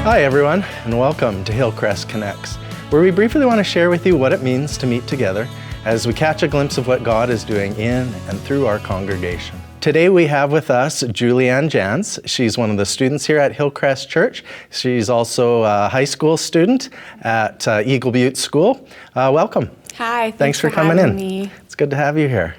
Hi everyone, and welcome to Hillcrest Connects, where we briefly want to share with you what it means to meet together as we catch a glimpse of what God is doing in and through our congregation. Today we have with us Julianne Jans. She's one of the students here at Hillcrest Church. She's also a high school student at Eagle Butte School. Welcome. Hi, thanks for coming in. Me. It's good to have you here.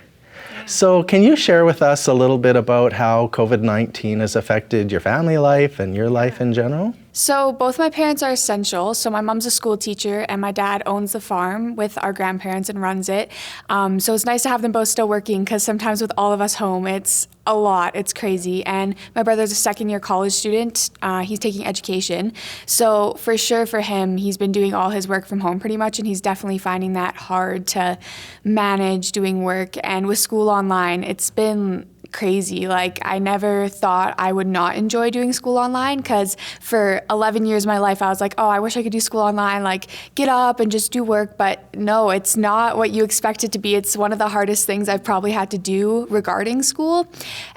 So can you share with us a little bit about how COVID-19 has affected your family life and your life in general? So both my parents are essential. So my mom's a school teacher and my dad owns the farm with our grandparents and runs it. So it's nice to have them both still working because sometimes with all of us home, it's a lot. It's crazy. And my brother's a second-year college student. He's taking education. So for sure for him, he's been doing all his work from home pretty much, and he's definitely finding that hard to manage doing work. And with school online, it's been crazy. Like, I never thought I would not enjoy doing school online because for 11 years of my life, I was like, oh, I wish I could do school online, like get up and just do work. But no, it's not what you expect it to be. It's one of the hardest things I've probably had to do regarding school.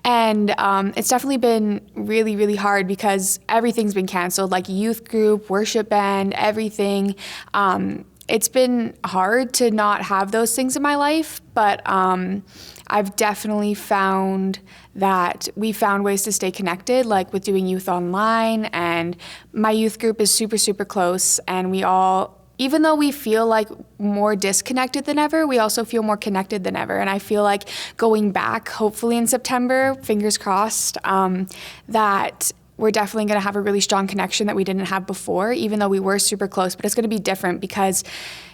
And it's definitely been really, really hard because everything's been canceled, like youth group, worship band, everything. It's been hard to not have those things in my life, but I've definitely found that we found ways to stay connected, like with doing youth online, and my youth group is super, super close, and we all, even though we feel like more disconnected than ever, we also feel more connected than ever. And I feel like going back, hopefully in September, fingers crossed, that we're definitely going to have a really strong connection that we didn't have before, even though we were super close. But it's going to be different because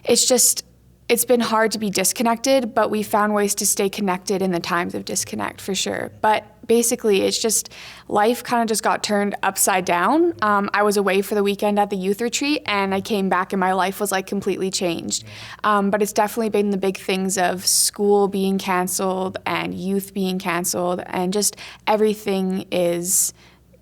it's been hard to be disconnected, but we found ways to stay connected in the times of disconnect for sure. But basically, it's just life kind of just got turned upside down. I was away for the weekend at the youth retreat, and I came back and my life was like completely changed. But it's definitely been the big things of school being canceled and youth being canceled, and just everything is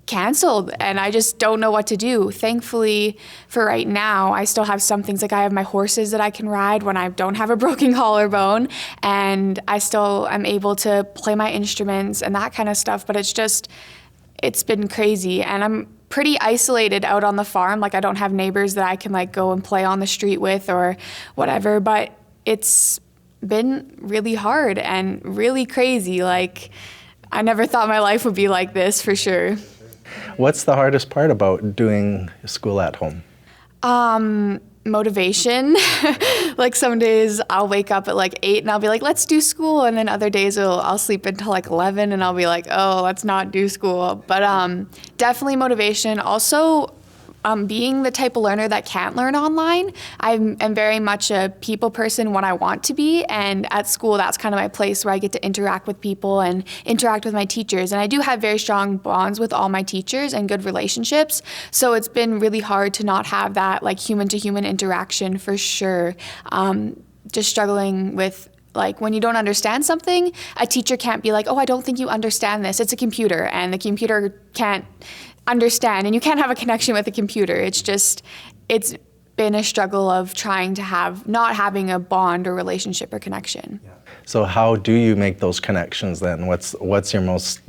canceled, and I just don't know what to do. Thankfully, for right now, I still have some things, like I have my horses that I can ride when I don't have a broken collarbone, and I still am able to play my instruments and that kind of stuff, but it's been crazy, and I'm pretty isolated out on the farm. Like, I don't have neighbors that I can like go and play on the street with or whatever, but it's been really hard and really crazy. Like, I never thought my life would be like this, for sure. What's the hardest part about doing school at home? Motivation. Like, some days I'll wake up at like 8 and I'll be like, let's do school. And then other days I'll sleep until like 11 and I'll be like, oh, let's not do school. But definitely motivation. Also, being the type of learner that can't learn online, I'm very much a people person when I want to be, and at school that's kind of my place where I get to interact with people and interact with my teachers, and I do have very strong bonds with all my teachers and good relationships, so it's been really hard to not have that like human-to-human interaction for sure. Just struggling with, like, when you don't understand something, a teacher can't be like, oh, I don't think you understand this. It's a computer, and the computer can't understand, and you can't have a connection with a computer. It's been a struggle of trying to not having a bond or relationship or connection. Yeah. So how do you make those connections then? What's your most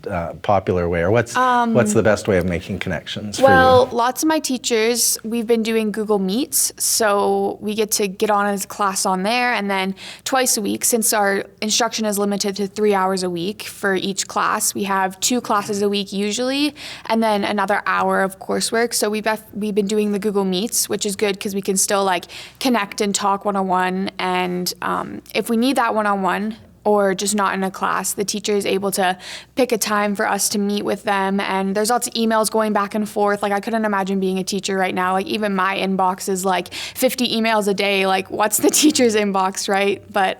popular way, or what's the best way of making connections for you? Well, lots of my teachers, we've been doing Google Meets, so we get to get on as a class on there, and then twice a week, since our instruction is limited to 3 hours a week for each class, we have 2 classes a week usually, and then another hour of coursework. So we've been doing the Google Meets, which is good because we can still like connect and talk one-on-one, and if we need that one-on-one, or just not in a class, the teacher is able to pick a time for us to meet with them. And there's lots of emails going back and forth. Like, I couldn't imagine being a teacher right now. Like, even my inbox is like 50 emails a day. Like, what's the teacher's inbox, right? But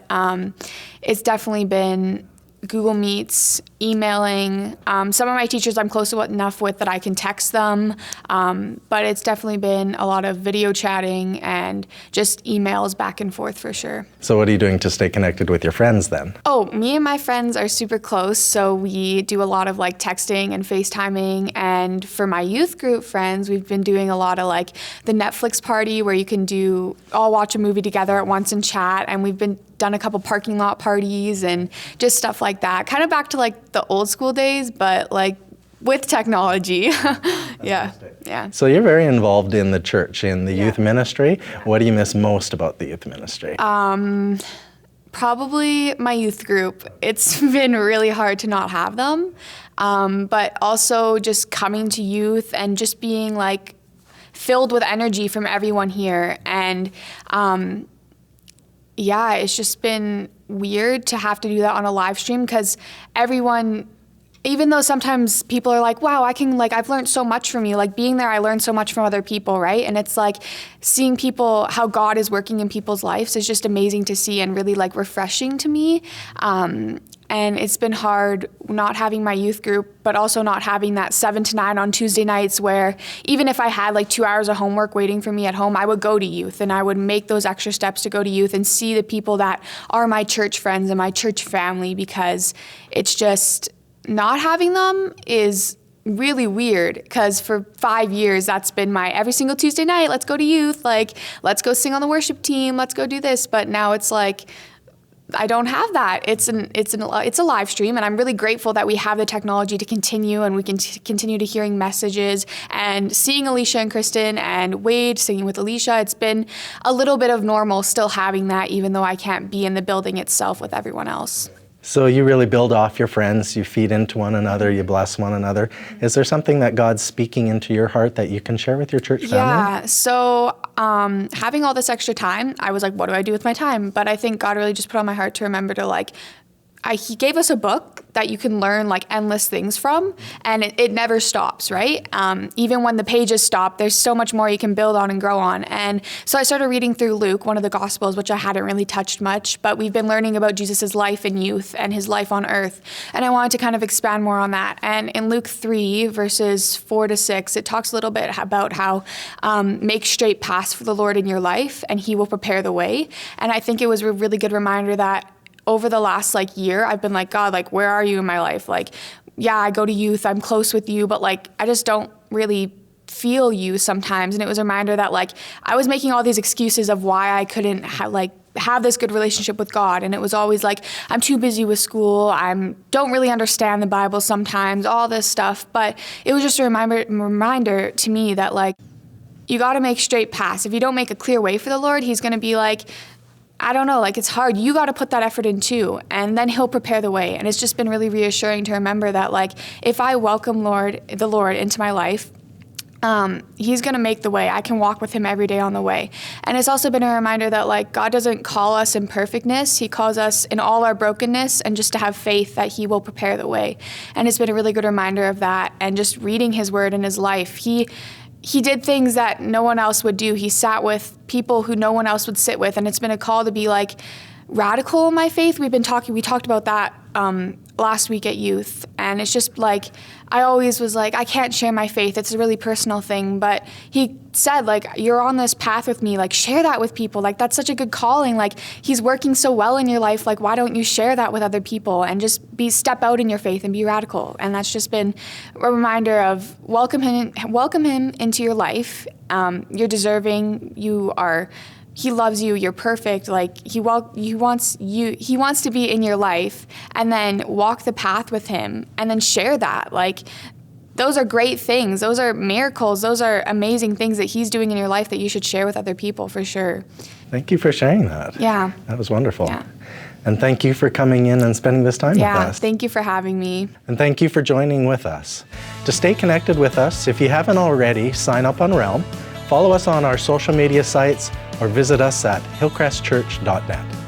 it's definitely been Google Meets, emailing. Some of my teachers I'm close enough with that I can text them, but it's definitely been a lot of video chatting and just emails back and forth for sure. So what are you doing to stay connected with your friends then? Oh, me and my friends are super close, so we do a lot of like texting and FaceTiming, and for my youth group friends, we've been doing a lot of like the Netflix party where you can all watch a movie together at once and chat, and we've done a couple parking lot parties and just stuff like that. Kind of back to like the old school days, but like with technology. Yeah. So you're very involved in the church, in the youth ministry. What do you miss most about the youth ministry? Probably my youth group. It's been really hard to not have them. But also just coming to youth and just being like filled with energy from everyone here. And it's just been weird to have to do that on a live stream because everyone, even though sometimes people are like, wow, I've learned so much from you. Like being there, I learned so much from other people, right? And it's like seeing people, how God is working in people's lives is just amazing to see and really like refreshing to me. And it's been hard not having my youth group, but also not having that 7 to 9 on Tuesday nights where even if I had like 2 hours of homework waiting for me at home, I would go to youth and I would make those extra steps to go to youth and see the people that are my church friends and my church family, because it's just not having them is really weird because for 5 years that's been my every single Tuesday night, let's go to youth, like let's go sing on the worship team, let's go do this. But now it's like I don't have that. It's a live stream, and I'm really grateful that we have the technology to continue, and we can continue to hearing messages and seeing Alicia and Kristen and Wade singing with Alicia. It's been a little bit of normal still having that, even though I can't be in the building itself with everyone else. So you really build off your friends, you feed into one another, you bless one another. Is there something that God's speaking into your heart that you can share with your church family? Yeah, so having all this extra time, I was like, what do I do with my time? But I think God really just put on my heart to remember to like, he gave us a book that you can learn like endless things from, and it never stops, right? Even when the pages stop, there's so much more you can build on and grow on. And so I started reading through Luke, one of the Gospels, which I hadn't really touched much, but we've been learning about Jesus's life in youth and his life on earth. And I wanted to kind of expand more on that. And in Luke 3, verses 4 to 6, it talks a little bit about how make straight paths for the Lord in your life, and he will prepare the way. And I think it was a really good reminder that over the last like year, I've been like, God, like, where are you in my life? Like, yeah, I go to youth, I'm close with you, but like, I just don't really feel you sometimes. And it was a reminder that like, I was making all these excuses of why I couldn't have this good relationship with God. And it was always like, I'm too busy with school. Don't really understand the Bible sometimes, all this stuff. But it was just a reminder to me that like, you got to make straight paths. If you don't make a clear way for the Lord, he's going to be like, I don't know, like it's hard. You got to put that effort in too, and then he'll prepare the way. And it's just been really reassuring to remember that like if I welcome the Lord into my life, he's going to make the way. I can walk with him every day on the way. And it's also been a reminder that like God doesn't call us in perfectness. He calls us in all our brokenness, and just to have faith that he will prepare the way. And it's been a really good reminder of that. And just reading his word in his life, he did things that no one else would do. He sat with people who no one else would sit with. And it's been a call to be like radical in my faith. We talked about that last week at youth. And it's just like, I always was like, I can't share my faith. It's a really personal thing. But he said, like, you're on this path with me. Like, share that with people. Like, that's such a good calling. Like, he's working so well in your life. Like, why don't you share that with other people and just step out in your faith and be radical? And that's just been a reminder of welcome him into your life. You're deserving. He loves you. You're perfect. Like he wants to be in your life, and then walk the path with him, and then share that. Like those are great things. Those are miracles. Those are amazing things that he's doing in your life that you should share with other people for sure. Thank you for sharing that. Yeah. That was wonderful. Yeah. And thank you for coming in and spending this time with us. Yeah, thank you for having me. And thank you for joining with us. To stay connected with us, if you haven't already, sign up on Realm, follow us on our social media sites, or visit us at hillcrestchurch.net.